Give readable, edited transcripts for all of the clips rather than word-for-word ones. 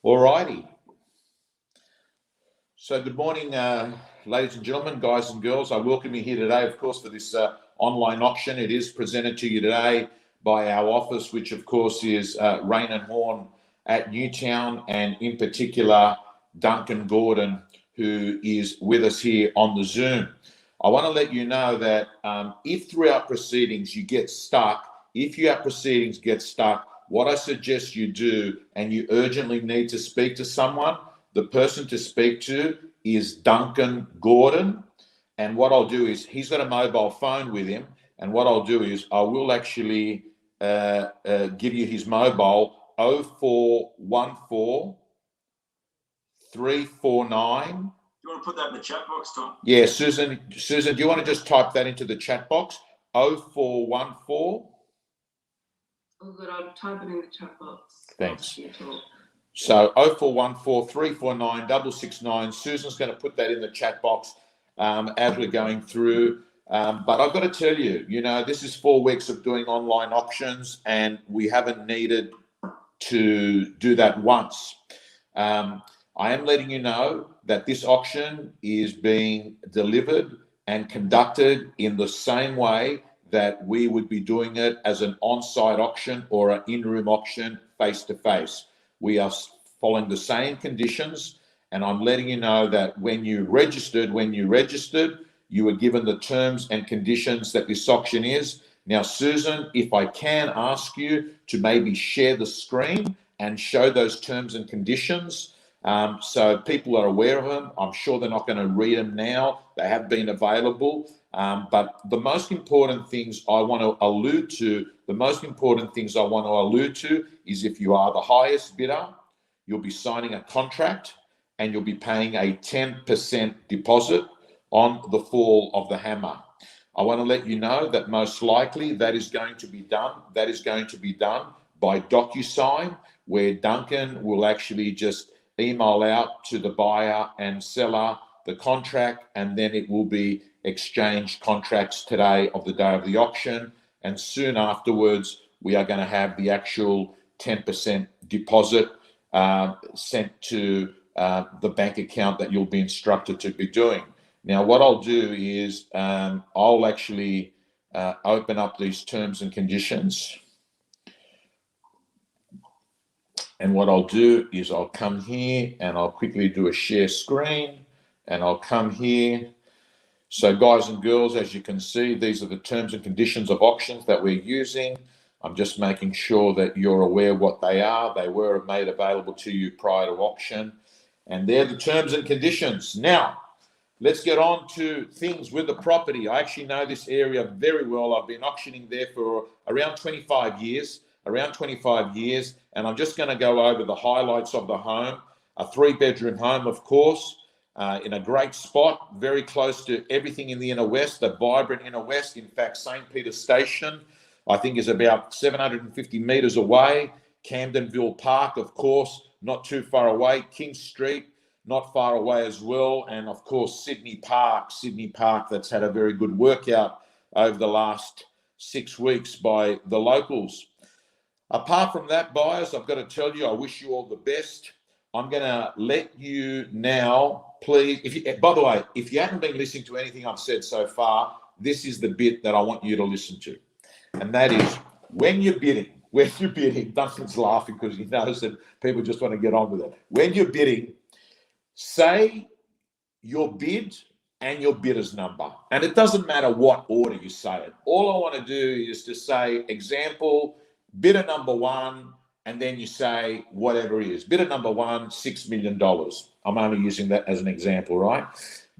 All righty. So good morning, ladies and gentlemen, guys and girls. I welcome you here today, of course, for this online auction. It is presented to you today by our office, which, of course, is Raine and Horne at Newtown, and in particular, Duncan Gordon, who is with us here on the Zoom. I want to let you know that if throughout proceedings you get stuck, what I suggest you do, and you urgently need to speak to someone, the person to speak to is Duncan Gordon. And what I'll do is, he's got a mobile phone with him. And what I'll do is, I will actually give you his mobile, 0414 349. Do you want to put that in the chat box, Tom? Yeah, Susan, do you want to just type that into the chat box? 0414. Oh, good. I'll type it in the chat box. Thanks. So 0414 349 669. Susan's going to put that in the chat box as we're going through. But I've got to tell you, this is 4 weeks of doing online auctions, and we haven't needed to do that once. I am letting you know that this auction is being delivered and conducted in the same way that we would be doing it as an on-site auction or an in-room auction face-to-face. We are following the same conditions, and I'm letting you know that when you registered, you were given the terms and conditions that this auction is. Now, Susan, if I can ask you to maybe share the screen and show those terms and conditions so people are aware of them. I'm sure they're not going to read them now. They have been available. But the most important things I want to allude to, is if you are the highest bidder, you'll be signing a contract and you'll be paying a 10% deposit on the fall of the hammer. I want to let you know that most likely that is going to be done. That is going to be done by DocuSign, where Duncan will actually just email out to the buyer and seller the contract, and then it will be exchanged contracts today of the day of the auction. And soon afterwards, we are going to have the actual 10% deposit sent to the bank account that you'll be instructed to be doing. Now, what I'll do is I'll actually open up these terms and conditions. And what I'll do is I'll come here and I'll quickly do a share screen, and I'll come here. So guys and girls, as you can see, these are the terms and conditions of auctions that we're using. I'm just making sure that you're aware what they are. They were made available to you prior to auction, and they're the terms and conditions. Now, let's get on to things with the property. I actually know this area very well. I've been auctioning there for around 25 years, and I'm just going to go over the highlights of the home. A 3-bedroom home, of course, in a great spot, very close to everything in the inner west, the vibrant inner west. In fact, St. Peter's Station, I think, is about 750 metres away. Camdenville Park, of course, not too far away. King Street, not far away as well. And, of course, Sydney Park, that's had a very good workout over the last 6 weeks by the locals. Apart from that, buyers, I've got to tell you, I wish you all the best. I'm going to let you now, please. By the way, if you haven't been listening to anything I've said so far, this is the bit that I want you to listen to. And that is, when you're bidding, Duncan's laughing because he knows that people just want to get on with it. When you're bidding, say your bid and your bidder's number. And it doesn't matter what order you say it. All I want to do is to say, example, bidder number 1, and then you say whatever it is. Bidder number 1, $6 million. I'm only using that as an example, right?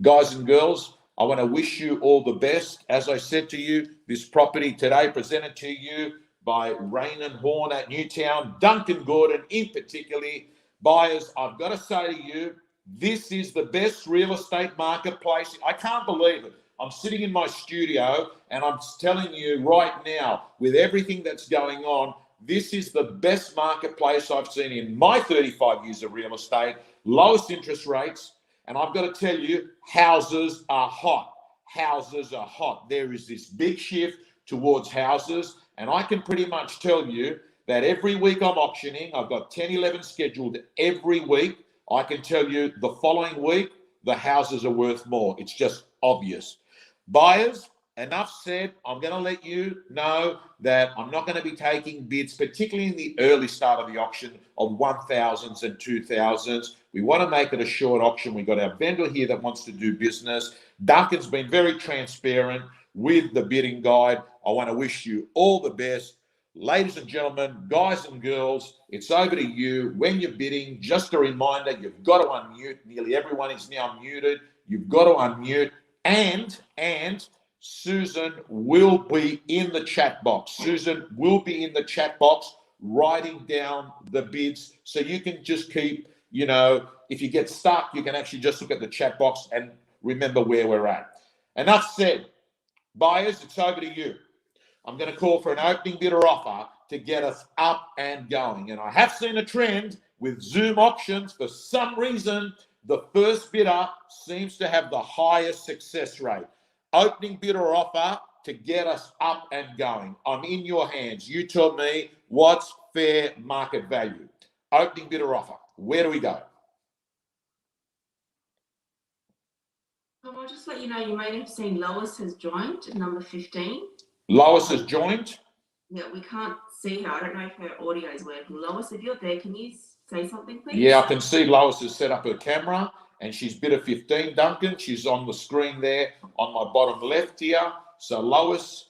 Guys and girls, I want to wish you all the best. As I said to you, this property today presented to you by Raine and Horne at Newtown, Duncan Gordon in particularly. Buyers, I've got to say to you, this is the best real estate marketplace. I can't believe it. I'm sitting in my studio and I'm telling you right now, with everything that's going on, this is the best marketplace I've seen in my 35 years of real estate. Lowest interest rates. And I've got to tell you, houses are hot. Houses are hot. There is this big shift towards houses. And I can pretty much tell you that every week I'm auctioning. I've got 10, 11 scheduled every week. I can tell you the following week, the houses are worth more. It's just obvious. Buyers, enough said. I'm going to let you know that I'm not going to be taking bids, particularly in the early start of the auction, of 1,000s and 2,000s. We want to make it a short auction. We've got our vendor here that wants to do business. Duncan's been very transparent with the bidding guide. I want to wish you all the best. Ladies and gentlemen, guys and girls, it's over to you. When you're bidding, just a reminder, you've got to unmute. Nearly everyone is now muted. You've got to unmute. And Susan will be in the chat box. Susan will be in the chat box writing down the bids. So you can just keep, if you get stuck, you can actually just look at the chat box and remember where we're at. Enough said. Buyers, it's over to you. I'm going to call for an opening bidder offer to get us up and going. And I have seen a trend with Zoom auctions. For some reason, the first bidder seems to have the highest success rate. Opening bidder offer to get us up and going. I'm in your hands. You tell me what's fair market value. Opening bidder offer. Where do we go? I'll just let you know, you may have seen Lois has joined, number 15. Lois has joined. Yeah, we can't see her. I don't know if her audio is working. Lois, if you're there, can you say something, please? Yeah, I can see Lois has set up her camera and she's bidder 15, Duncan. She's on the screen there on my bottom left here. So Lois,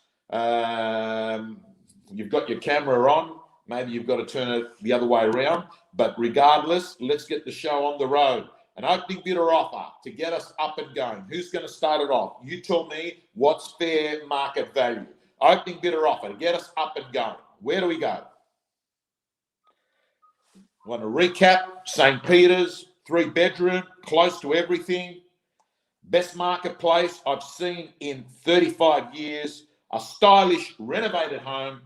you've got your camera on. Maybe you've got to turn it the other way around. But regardless, let's get the show on the road. An opening bidder offer to get us up and going. Who's going to start it off? You tell me what's fair market value. Opening bidder offer to get us up and going. Where do we go? I want to recap. St. Peter's, 3-bedroom, close to everything. Best marketplace I've seen in 35 years. A stylish, renovated home.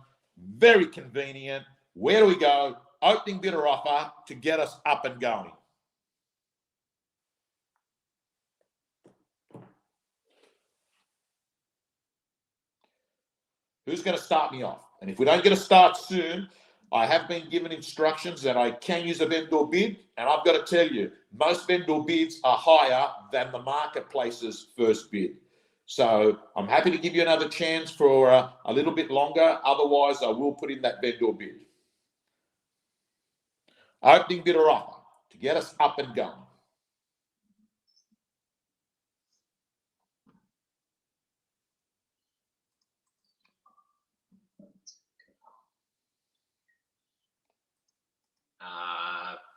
Very convenient. Where do we go? Opening bidder offer to get us up and going. Who's going to start me off? And if we don't get a start soon, I have been given instructions that I can use a vendor bid. And I've got to tell you, most vendor bids are higher than the marketplace's first bid. So I'm happy to give you another chance for a little bit longer. Otherwise, I will put in that vendor bid. Opening bidder offer to get us up and going.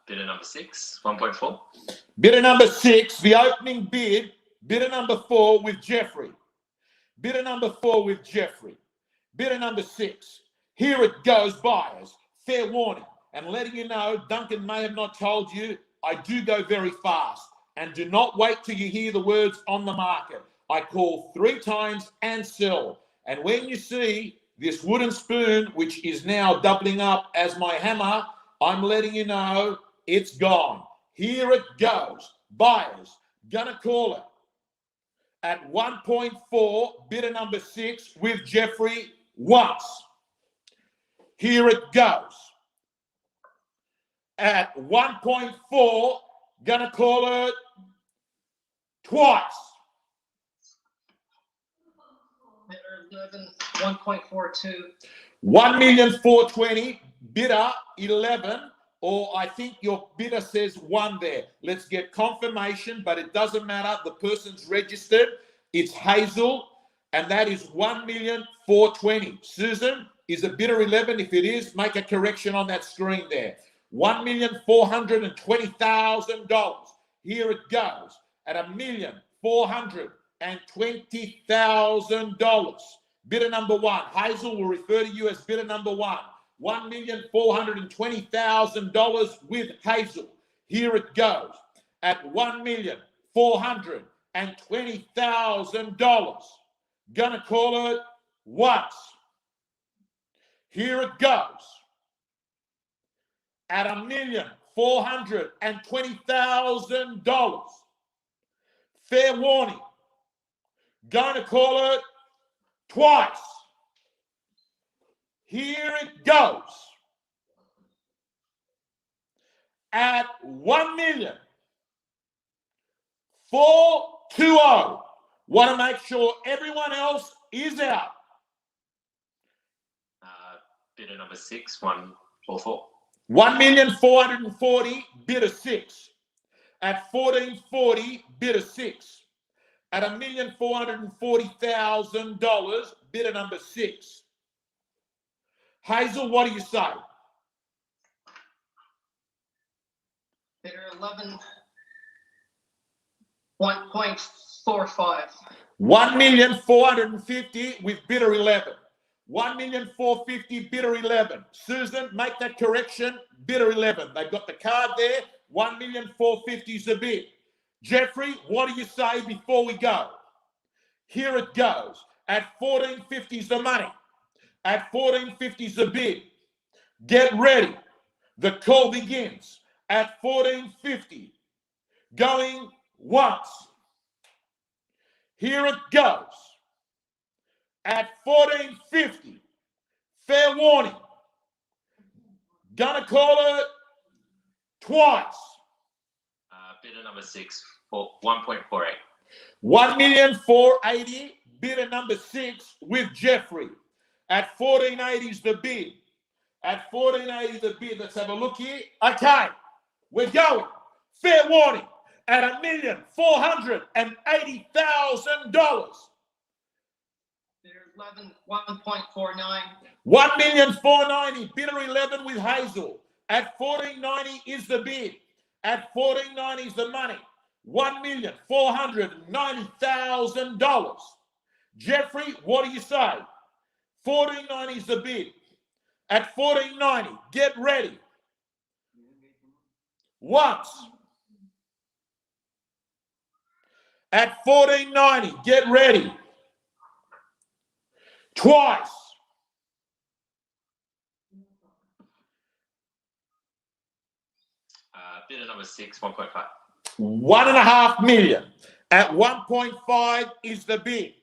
Bidder number 6, 1.4. Bidder number 6, the opening bid. Bidder number 4 with Jeffrey. Bidder number 4 with Jeffrey. Bidder number 6. Here it goes, buyers. Fair warning. And letting you know, Duncan may have not told you, I do go very fast. And do not wait till you hear the words on the market. I call 3 times and sell. And when you see this wooden spoon, which is now doubling up as my hammer, I'm letting you know it's gone. Here it goes. Buyers, gonna call it at 1.4, bidder number 6 with Jeffrey once. Here it goes. At 1.4, gonna call it twice. Bidder 11, 1.42. 1,420,000, bidder 11, or I think your bidder says 1 there. Let's get confirmation, but it doesn't matter. The person's registered. It's Hazel, and that is 1,420,000. Susan, is it bidder 11? If it is, make a correction on that screen there. $1,420,000. Here it goes at $1,420,000. Bidder number 1. Hazel will refer to you as bidder number 1. $1,420,000 with Hazel. Here it goes at $1,420,000. Gonna call it once. Here it goes at $1,420,000. Fair warning. Gonna call it twice. Here it goes at 1,420,000. Want to make sure everyone else is out. Bidder number 6, 144. 1,440,000, bid a 6. At 1440, bid a 6. At $1,440,000, bidder number 6. Hazel, what do you say? Bidder 11, 1.45. 1,450,000 with bidder 11. 1,450,000, bidder 11. Susan, make that correction, bidder 11. They've got the card there. 1,450,000 is the bid. Jeffrey, what do you say before we go? Here it goes. At 1450 is the money. At 1450 is the bid. Get ready. The call begins at 1450. Going once. Here it goes. At 1450. Fair warning. Gonna call it twice. Bidder number 6, 1.48. 1,480,000, bidder number 6 with Jeffrey. At 1480 is the bid. At 1480 the bid. Let's have a look here. Okay, we're going. Fair warning. At $1,480,000. Bidder 11, 1.49. 1,490,000, bidder 11 with Hazel. At 1490 is the bid. At 1490 is the money. $1,490,000. Jeffrey, what do you say? 1490 is the bid. At 1490, get ready. Once. At 1490, get ready. Twice. Bidder number 6, 1.5. 1.5 million. At 1.5 is the bid.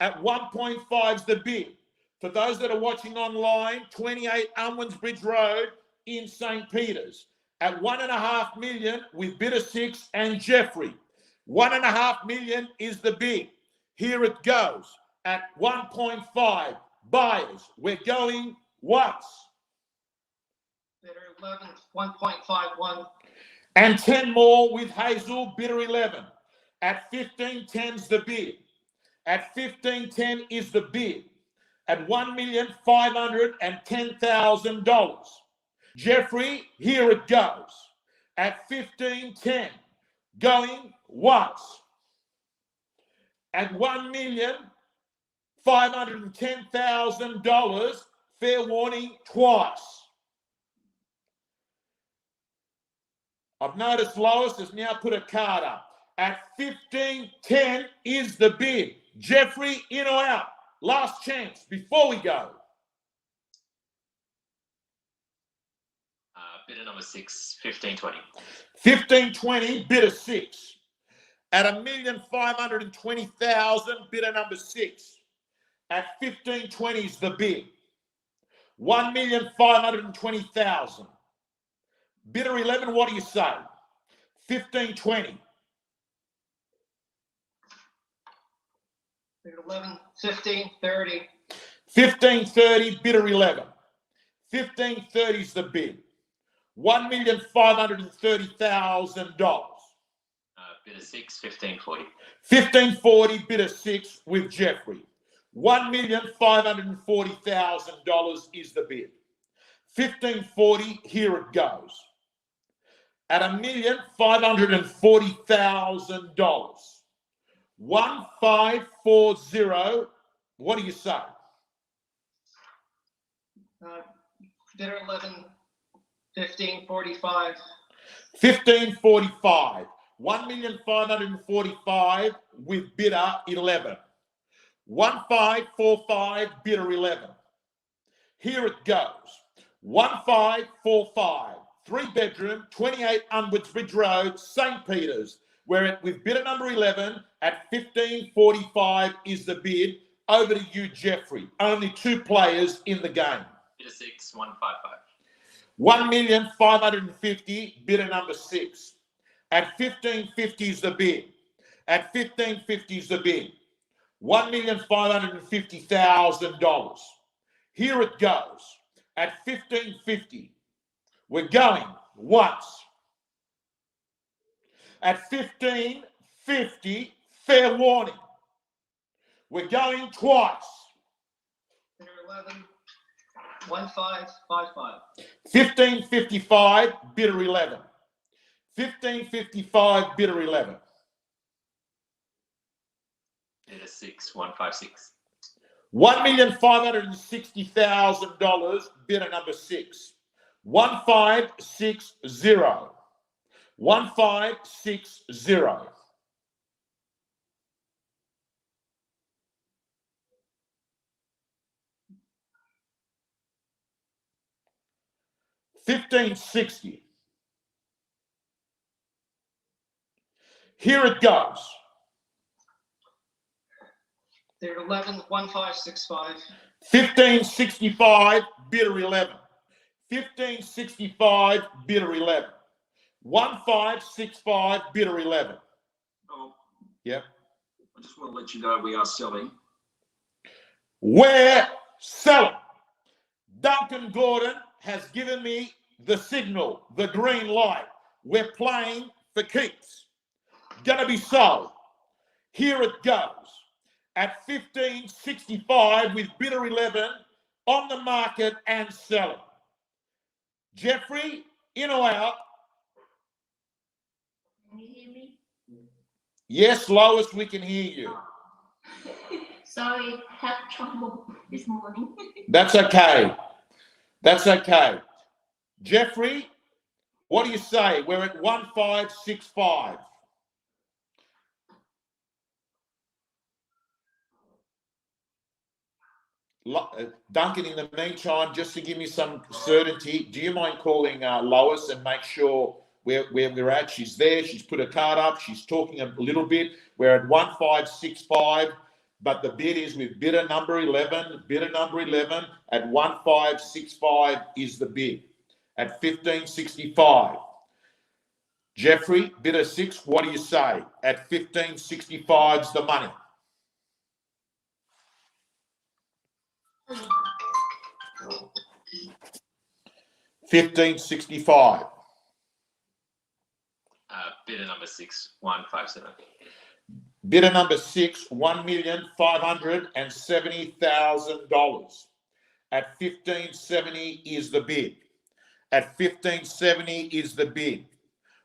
At 1.5 is the bid. For those that are watching online, 28 Unwin's Bridge Road in St. Peter's. At 1.5 million with bidder 6 and Jeffrey. 1.5 million is the bid. Here it goes. At 1.5 buyers. We're going once. Bidder 11, 1.51. And 10 more with Hazel, bidder 11. At 1510's the bid. At 1510 is the bid. At $1,510,000. Jeffrey, here it goes. At 1510, going once. At $1,510,000, fair warning, twice. I've noticed Lois has now put a card up. At 1510 is the bid. Jeffrey, in or out? Last chance before we go. Bidder number 6, 1520. 1520, bidder 6. At $1,520,000, bidder number 6. At 1520 is the bid. 1,520,000. Bidder 11, what do you say? 1520. Bidder 11, 1530. 1530, bidder 11. 1530 is the bid. $1,530,000. Bidder 6, 1540. 1540, bidder 6 with Jeffrey. $1,540,000 is the bid. 1540, here it goes. At $1,540,000. 1540. What do you say? Bidder 11, 1545. 1545. 1,545,000 with bidder 11. 1545, bidder 11. Here it goes. 1545. 3-bedroom, 28 Unwin's Bridge Road, St. Peter's. We're with bidder number 11 at 1545 is the bid. Over to you, Jeffrey. Only 2 players in the game. Bidder 6, 155. 1,550,000, bidder number 6. At 1550 is the bid. At 1550 is the bid. $1,550,000. Here it goes. At 1550, we're going once. At 1550, fair warning. We're going twice. Bidder 11, 1555. 1555, bidder 11. 1555, bidder 11. Bidder 6, 156. $1,560,000, bidder number 6. 1560. 1560. 1560. Here it goes. Bidder 11, 1565. 1565, bidder 11. 1565, bidder 11. 1565, bidder 11. Oh, Yep. I just want to let you know we are selling. We're selling. Duncan Gordon has given me the signal, the green light. We're playing for keeps. Gonna be sold. Here it goes. At 1565 with bidder 11 on the market and selling. Jeffrey, in or out? Can you hear me? Yes, Lois, we can hear you. Sorry, had trouble this morning. That's okay. That's okay. Jeffrey, what do you say? We're at 1565. Duncan, in the meantime, just to give me some certainty, do you mind calling Lois and make sure where we're at? She's there. She's put a card up. She's talking a little bit. We're at 1565, but the bid is with bidder number 11. Bidder number 11 at 1565 is the bid. At 1565. Jeffrey, bidder 6, what do you say? At 1565 is the money. $15.65. Bidder number 6, 157. Bidder number 6, $1,570,000. At $15.70 is the bid. At $15.70 is the bid.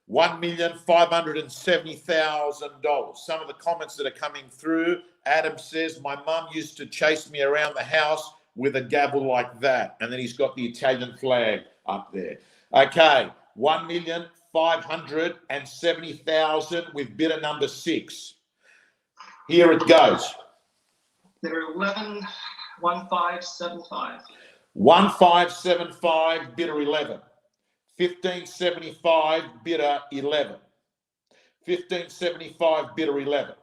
$1,570,000. Some of the comments that are coming through. Adam says, my mum used to chase me around the house with a gavel like that. And then he's got the Italian flag up there. Okay, 1,570,000 with bidder number 6. Here it goes. Bidder 11, 1575. 1575, bidder 11. 1575, bidder 11. 1575, bidder 11.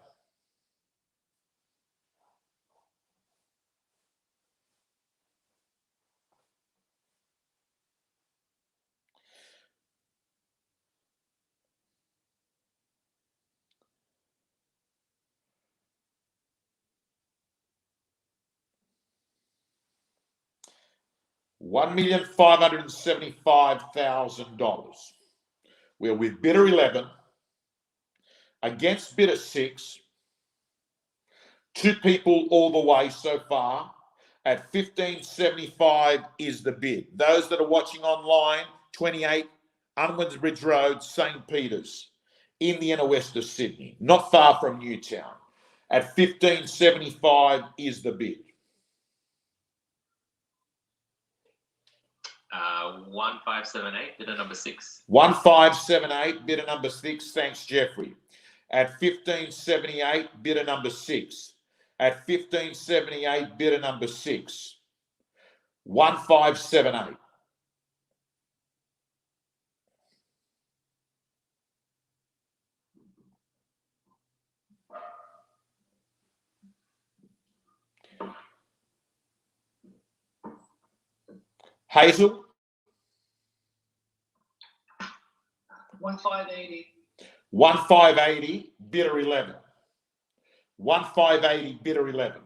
$1,575,000. We're with bidder 11 against bidder 6. 2 people all the way so far. At 1575 is the bid. Those that are watching online, 28 Unwin's Bridge Road, St. Peter's, in the inner west of Sydney, not far from Newtown. At 1575 is the bid. 1578, bidder number 6. 1578, bidder number 6. Thanks, Jeffrey. At 1578, bidder number 6. At 1578, bidder number 6. 1578. Hazel? 1580. 1580, bidder 11. 1580, bidder 11.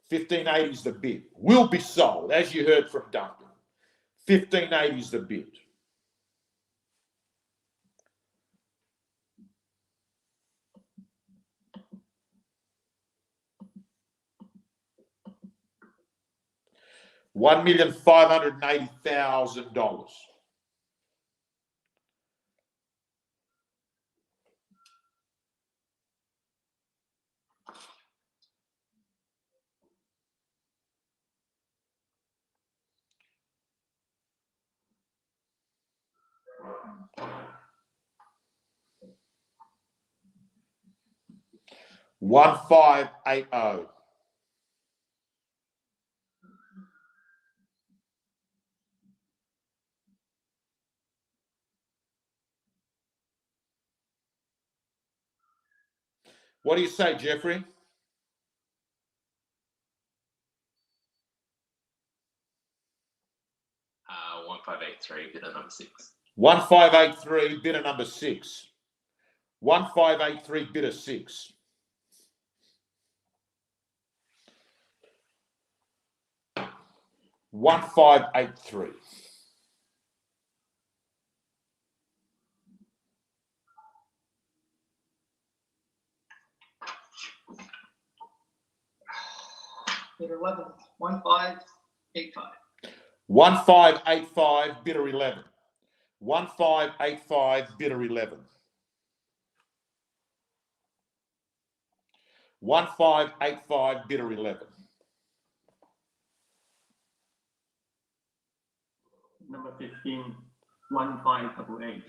1580 is the bid. Will be sold, as you heard from Duncan. 1580 is the bid. $1,580,000. $1,580. What do you say, Jeffrey? Uh, 1583, bidder number 6. 1583, bidder number 6. 1583, bidder 6. $1,583. Bidder 11, 1585. 1585, bidder 11. 1585, bidder 11. 1585, bidder 11. Number 15, 1588.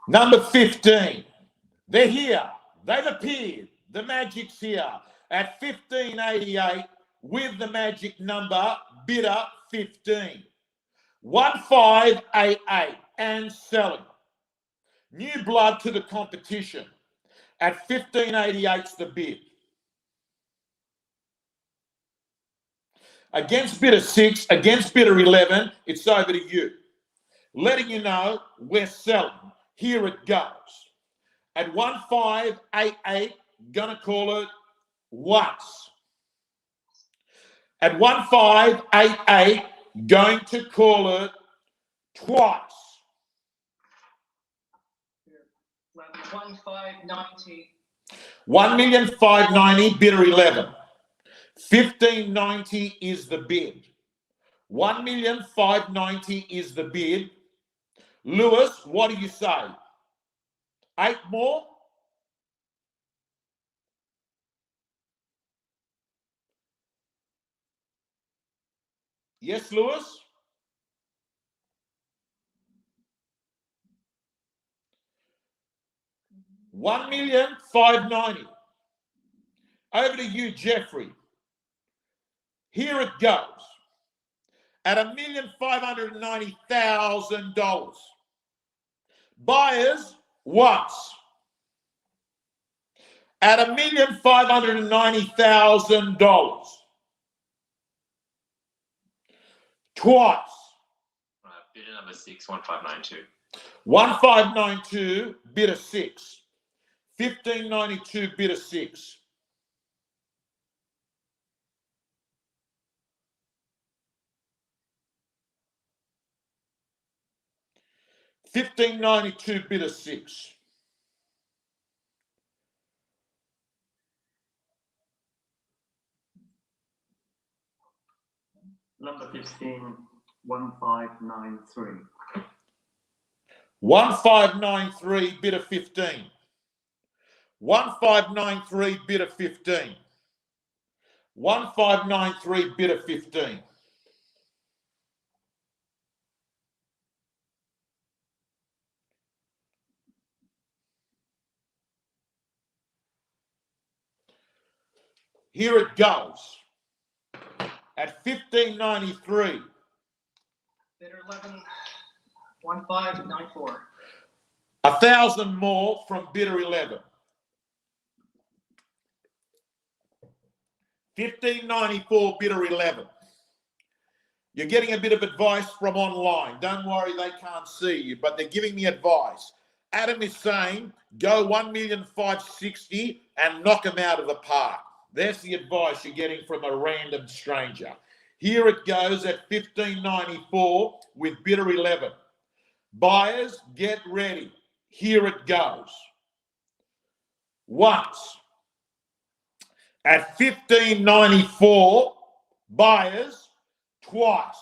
Number 15. They're here. They've appeared. The Magic's here at 1588 with the magic number bidder 15. 1588 and selling. New blood to the competition at 1588's the bid. Against bidder 6, against bidder 11, it's over to you. Letting you know we're selling. Here it goes. At 1588, gonna call it once. At 1588, going to call it twice. 1590. 1,590,000, bidder 11. 1590 is the bid. 1,590,000 is the bid. Lewis, what do you say? 8 more? Yes, Lewis? $1,590,000. Over to you, Jeffrey. Here it goes. At $1,590,000. Buyers once. At $1,590,000. Twice. Bidder number 6, 1592. 1592, bidder 6. 1592, bidder 6. $1,592, bidder 6. Number 15, 1593. 1593, bidder 15. 1593, bidder 15. 1593, bidder 15. Here it goes. At 1593. Bidder 11, 1594. 1,000 more from bidder 11. 1594, bidder 11. You're getting a bit of advice from online. Don't worry, they can't see you, but they're giving me advice. Adam is saying, go 1,560,000 and knock them out of the park. There's the advice you're getting from a random stranger. Here it goes at 1594 with bidder 11. Buyers, get ready. Here it goes. Once. At 1594, buyers, twice.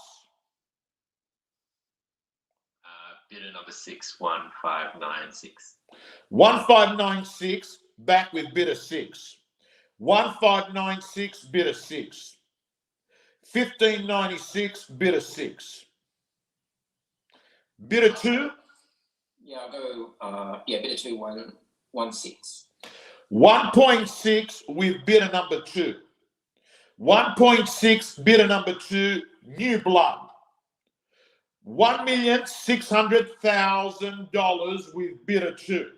Bidder number 6, 1596. 1596, back with bidder 6. 1596, bidder 6. 1596, bidder 6. Bidder 2. Yeah, I'll go, bidder 2, 116. 1.6 with bidder number 2. 1.6, bidder number 2, new blood. $1,600,000 with bidder 2.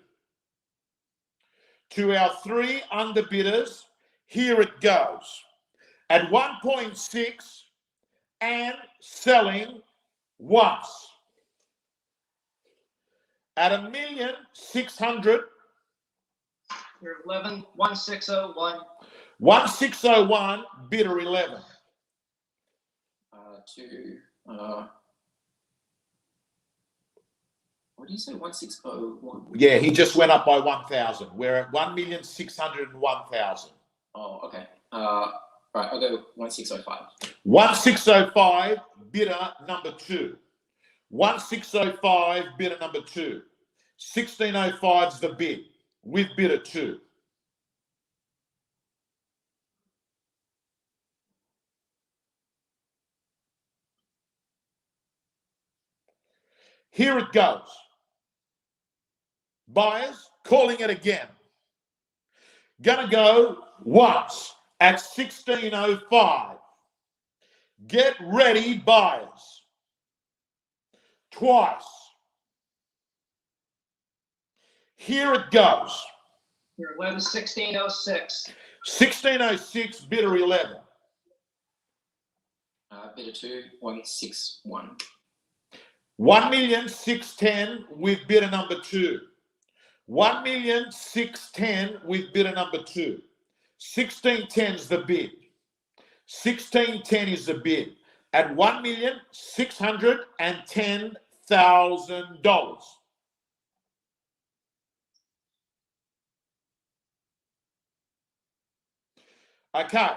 To our 3 underbidders, here it goes. At 1.6 and selling once. At 1,600,000. Bidder 11, 1601. 1601, bidder 11. What do you say, 1601? Yeah, he just went up by 1,000. We're at 1,601,000. Oh, okay. Right, I'll go 1605. 1605, bidder number 2. 1605, bidder number 2. 1605 is the bid with bidder 2. Here it goes. Buyers, calling it again. Gonna go once at 1605. Get ready, buyers. Twice. Here it goes. Bidder 11, 1606. 1606, bidder 11. Bidder 2, 161. 1,610,000 with bidder number 2. 1,610,000 with bidder number 2. 1610 is the bid. 1610 is the bid at $1,610,000. Okay.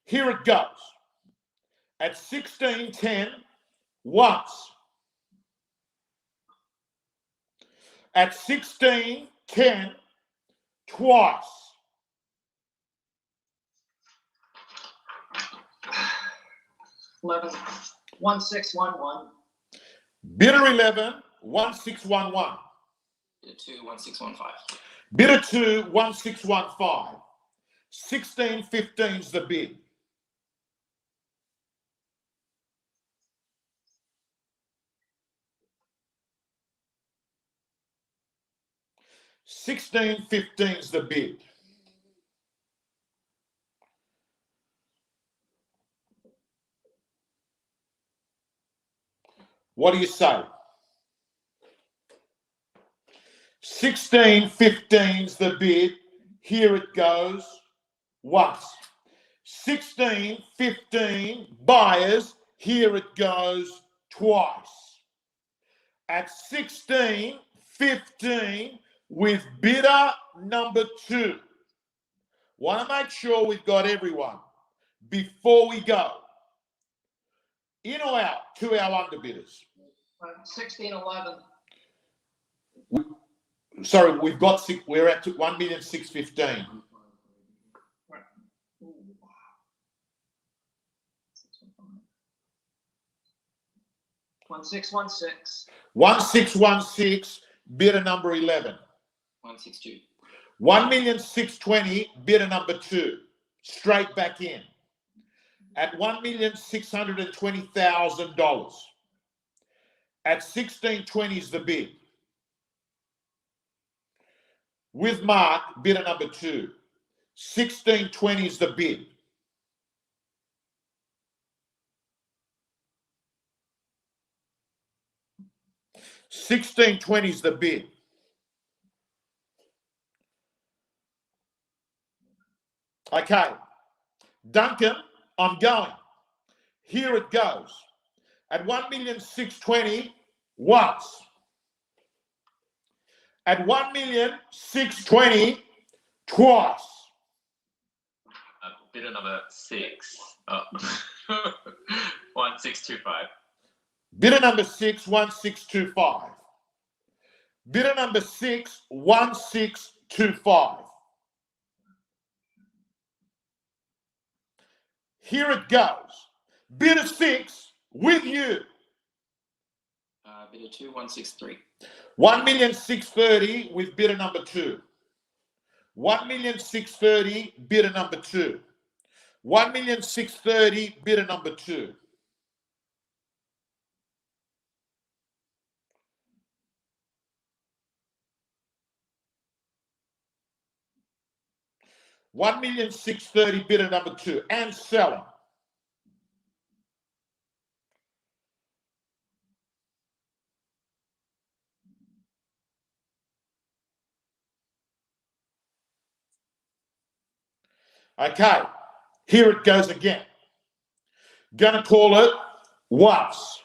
Here it goes. At 1610, once. At 1610, twice. 11, 1611. Bidder 11, 1611. Bidder 2, 1615. Bidder 2, 1615. 1615 is the bid. $16.15's the bid. What do you say? 16.15's the bid. Here it goes. Once. 16.15 buyers. Here it goes twice. At 16.15 with bidder number 2. Want to make sure we've got everyone before we go. In or out to our underbidders? 1611. Sorry, we've got we're at 1,615,000. 1616. 1616, bidder number 11. 162. 1,620,000, bidder number 2. Straight back in. At $1,620,000. At 1620 is the bid. With Mark, bidder number 2. 1620 is the bid. 1620 is the bid. Okay. Duncan, I'm going. Here it goes. At 1,620,000 once. At 1,620,000 twice. Bidder number 6. Oh. 1625. Bidder number 6, 1625. Bidder number 6, 1625. Here it goes. Bidder 6 with you. Bidder 2, 163. 1,630,000 with bidder number 2. 1,630,000 bidder number 2. 1,630,000 bidder number 2. $1,630,000 bidder number 2 and selling. Okay, here it goes again. Gonna call it once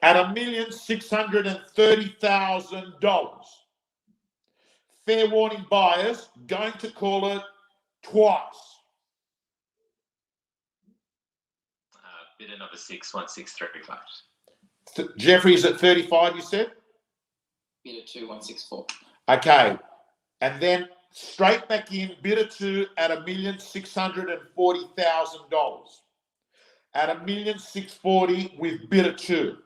at $1,630,000. Fair warning buyers, going to call it twice. Bidder number 6, 1635. Jeffrey's at 35, you said? Bidder 2, 164. Okay, and then straight back in, bidder 2 at $1,640,000. At $1,640,000 with bidder 2.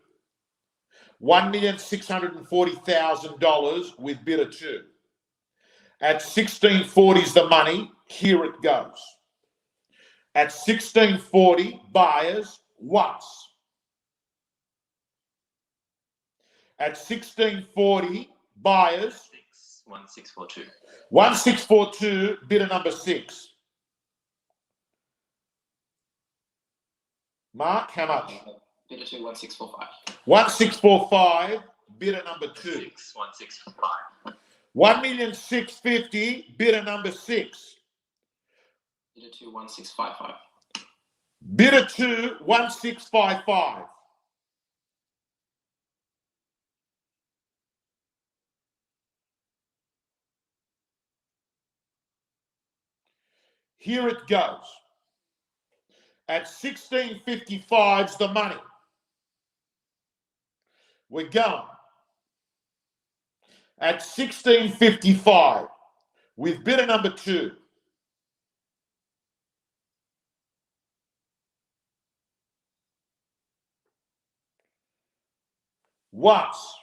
$1,640,000 with bidder 2. At 1640 is the money. Here it goes. At 1640, buyers once. At 1640, buyers 1642. 1642, bidder number 6. Mark, how much? Bidder 2, 1645. 1645, bidder number 2. 1665. 1,650,000, bidder number 6. Bidder 2, 1655. Bidder 2, 1655. Here it goes. At 1655's the money. We're going. At 1655 with bidder number 2. Once.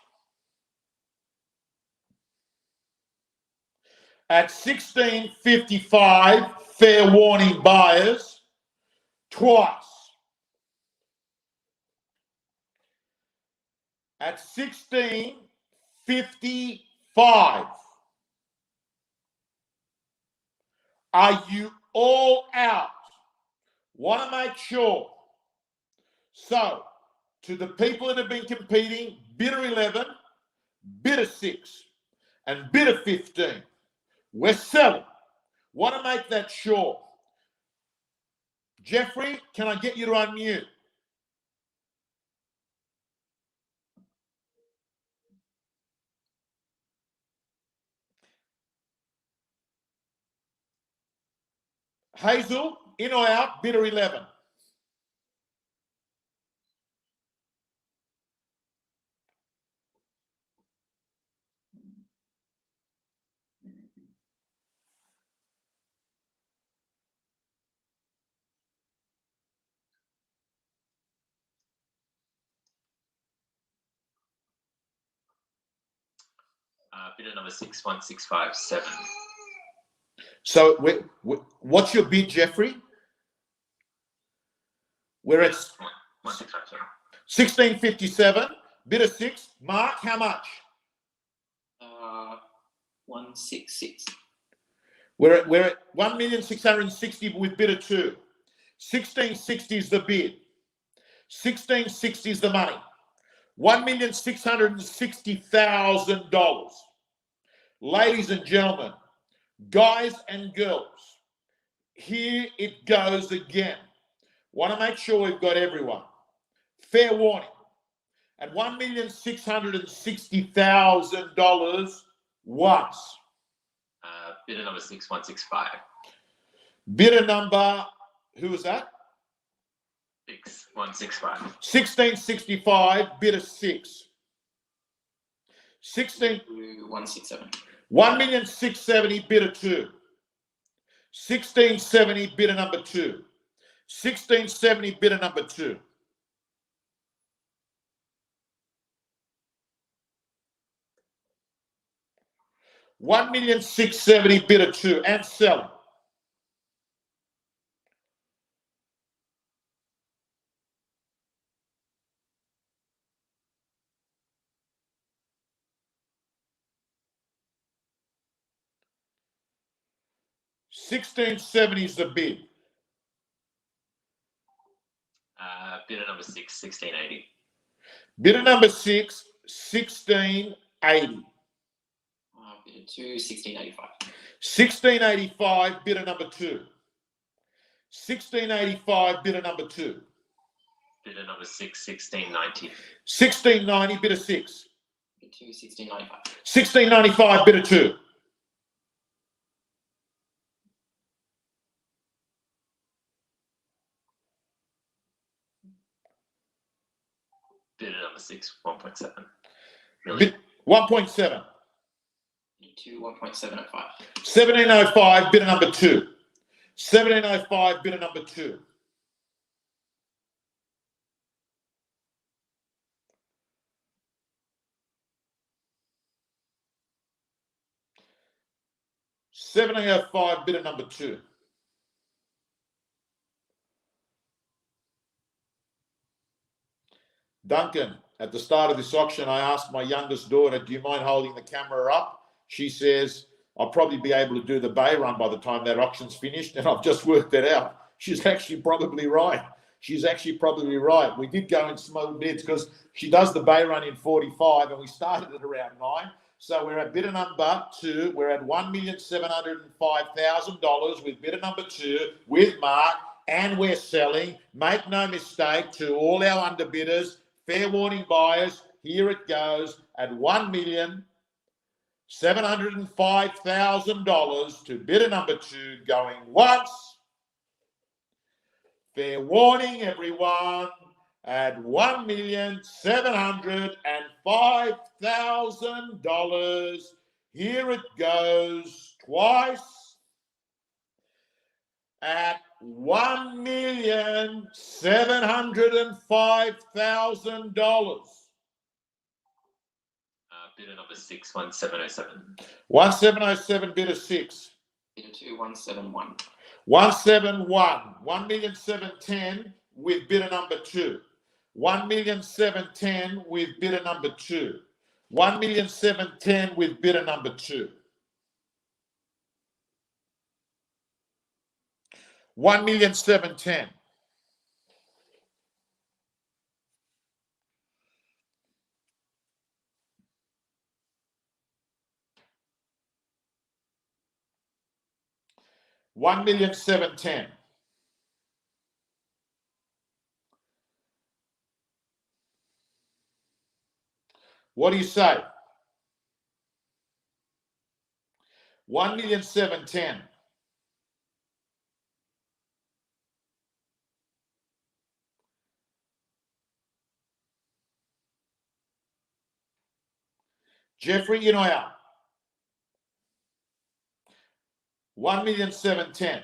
At 1655, fair warning buyers, twice. At 1655, are you all out? Want to make sure. So, to the people that have been competing, bidder 11, bidder 6, and bidder 15, we're selling. Want to make that sure. Jeffrey, can I get you to unmute? Hazel, in or out, bidder 11. Bidder number 6, 1657. So, what's your bid, Jeffrey? We're at 1657. 1657, bidder 6. Mark, how much? 166. We're at 1,660,000 with bidder 2. 1660 is the bid. 1660 is the money. $1,660,000. Ladies and gentlemen, guys and girls, here it goes again. Want to make sure we've got everyone. Fair warning. At $1,660,000 once. Bidder number 6165. Bidder number, who was that? 6165. 1665, bidder 6. 167. 1,670,000, bidder 2. 1670, bidder number 2. 1670, bidder number 2. $1,670,000, bidder 2, and selling. $1,670 is the bid. Bidder number 6, 1680. Bidder number 6, 1680. Bidder 2, 1685. 1685, bidder number 2. 1685, bidder number 2. Bidder number 6, 1690. 1690, bidder 6. Bidder 2, 1695. 1695, bidder 2. Bidder number 6, 1.7 million. 1.7. Bidder 2, 1.705. 1705, bidder number 2. 1705, bidder number 2. $1705, bidder number 2. Duncan, at the start of this auction, I asked my youngest daughter, do you mind holding the camera up? She says, I'll probably be able to do the bay run by the time that auction's finished, and I've just worked that out. She's actually probably right. She's actually probably right. We did go in small bids because she does the bay run in 45, and we started at around 9. So we're at bidder number 2. We're at $1,705,000 with bidder number 2 with Mark, and we're selling. Make no mistake to all our underbidders, fair warning buyers, here it goes at $1,705,000 to bidder number 2 going once. Fair warning, everyone, at $1,705,000. Here it goes twice at $1,705,000. Bidder number 6, 1707. 1707, bidder 6. Bidder 2, 171. 171. 1,710,000 with bidder number 2. 1,710,000 with bidder number 2. 1,710,000 with bidder number 2. 1,710,000. $1,710,000. What do you say? 1,710,000. Jeffrey, you know out. 1,710,000.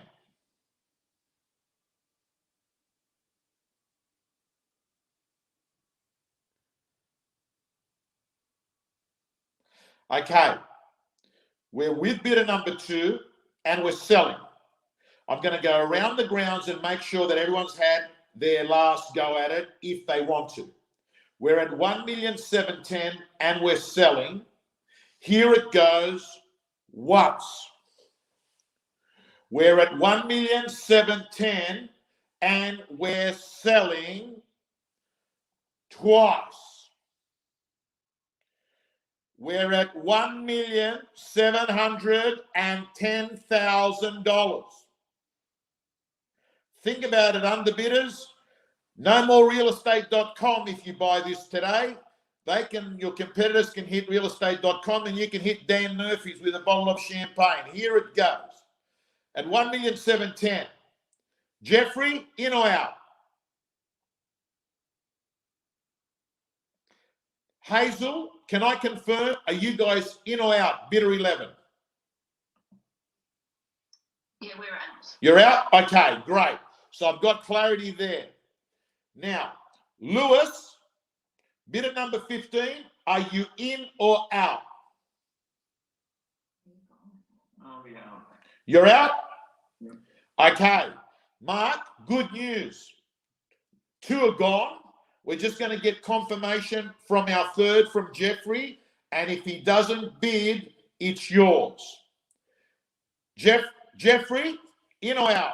Okay. We're with bidder number 2 and we're selling. I'm going to go around the grounds and make sure that everyone's had their last go at it if they want to. We're at 1,710,000 and we're selling. Here it goes once. We're at 1,710,000 and we're selling twice. We're at $1,710,000. Think about it, underbidders. No more realestate.com if you buy this today. Your competitors can hit realestate.com and you can hit Dan Murphy's with a bottle of champagne. Here it goes. At $1,710,000. Jeffrey, in or out? Hazel, can I confirm? Are you guys in or out? Bidder 11. Yeah, we're out. You're out? Okay, great. So I've got clarity there. Now, Lewis, bidder number 15, are you in or out? We are out. You're out? Yep. Okay. Mark, good news. 2 are gone. We're just going to get confirmation from our third, from Jeffrey. And if he doesn't bid, it's yours. Jeffrey, in or out?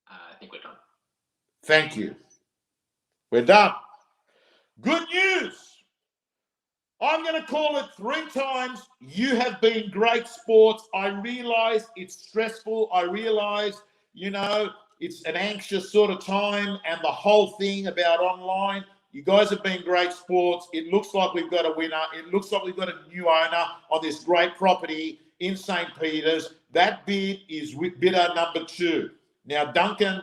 I think we're done. Thank you. We're done. Good news. I'm going to call it 3 times. You have been great sports. I realize it's stressful. I realize, it's an anxious sort of time and the whole thing about online. You guys have been great sports. It looks like we've got a winner. It looks like we've got a new owner on this great property in St. Peter's. That bid is with bidder number 2. Now, Duncan,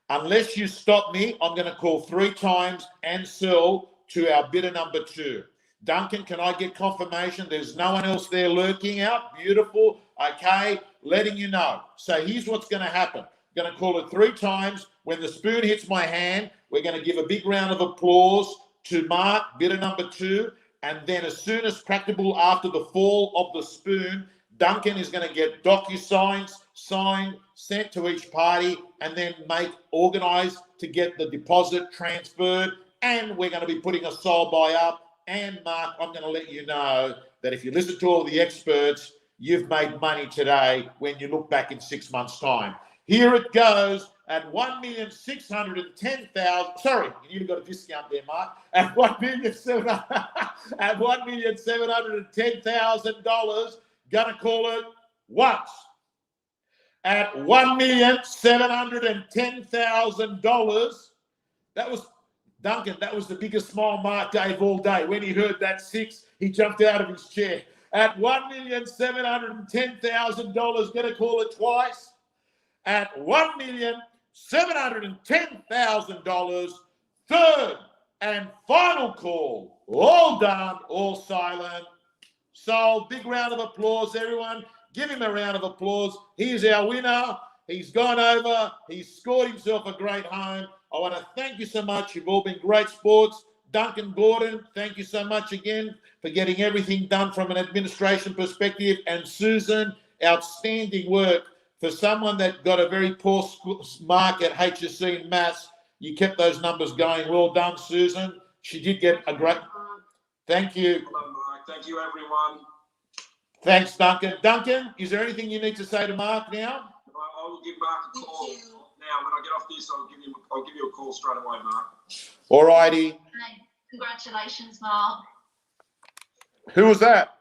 unless you stop me, I'm going to call 3 times and sell to our bidder number 2. Duncan, can I get confirmation? There's no one else there lurking out. Beautiful. Okay, letting you know. So here's what's going to happen. I'm going to call it 3 times. When the spoon hits my hand, we're going to give a big round of applause to Mark, bidder number 2. And then as soon as practicable after the fall of the spoon, Duncan is going to get DocuSigns signed, sent to each party, and then organise to get the deposit transferred. And we're going to be putting a sold buy up. And Mark, I'm going to let you know that if you listen to all the experts, you've made money today when you look back in 6 months' time. Here it goes at $1,610,000. Sorry, you got a discount there, Mark. At $1,710,000. Gonna call it once. At $1,710,000. That was Duncan. That was the biggest smile Mark gave all day. When he heard that 6, he jumped out of his chair. At $1,710,000. Gonna call it twice. At $1,710,000. Third and final call. All done, all silent. So, big round of applause, everyone. Give him a round of applause. He's our winner. He's gone over. He's scored himself a great home. I want to thank you so much. You've all been great sports. Duncan Gordon, thank you so much again for getting everything done from an administration perspective. And Susan, outstanding work for someone that got a very poor mark at HSC in maths. You kept those numbers going. Well done, Susan. She did get a great... Thank you. Hello, Mark. Thank you, everyone. Thanks, Duncan. Duncan, is there anything you need to say to Mark now? I will give Mark a call now. When I get off this, I'll give you a call straight away, Mark. All righty. Hey, congratulations, Mark. Who was that?